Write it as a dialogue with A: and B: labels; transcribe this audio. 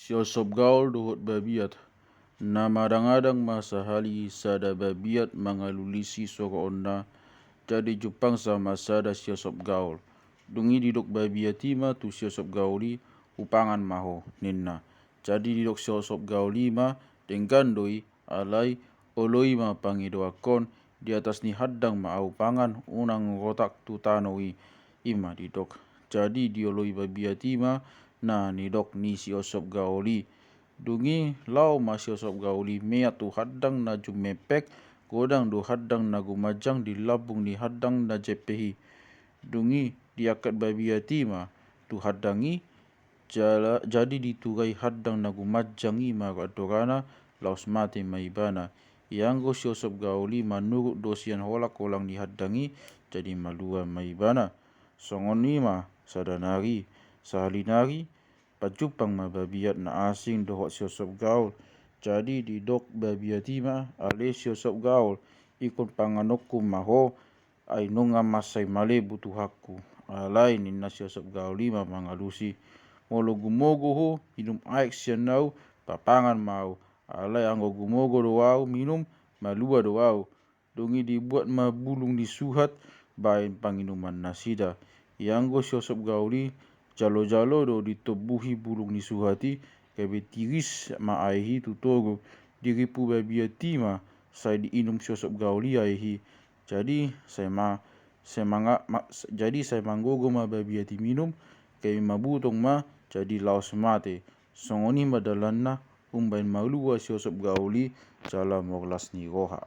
A: Siosop gaul dohot babiat. Nama adang-adang masahali sada babiat mangalulisi soro onna. Jadi Jepang sama sada siosop gaul. Dungi didok babiat ima tu siosop gauli upangan maho ninna. Jadi didok siosop gauli ma denggandoi alai oloi ma pangidoakon di atas ni haddang ma au pangan unang rotak tu tanoi ima didok. Jadi dioloi babiat ima na nidok ni siosop gauli. Dungi lau ma siosop gauli mea tu haddang na jumepek godang do haddang na gumajang di labung ni haddang na jepehi. Dungi diakat babiati ma tu haddangi jadi ditugai haddang na gumajangi ma adorana laus mate maibana. Ianggo siosop gauli manurut dosian holak kolang di haddangi jadi malua maibana. Songoni ma sadanari sahalinari pajupang ma babiat na asing dohot siosop gaul. Jadi didok babiati ma ale siosop gaul ikon panganoku maho ainunga masai male butuh haku. Alai ninna siosop gauli ma mangalusi molo gumogo ho minum aek sianau papangan mau. Alai anggo gumogo doau minum malua doau. Dungi dibuat ma bulung disuhat bain panginuman nasida. Ianggo siosop gauli jalo-jalo do ditobuhi bulung disuhati kabe tiris ma aihi tutogo diripu babiati ma sai diinum siosop gauli aihi. Jadi saya manggogo ma babiati minum kabe mabutong ma jadi laos mate. Songoni madalanna umbain malua siosop gauli jala morlas ni roha.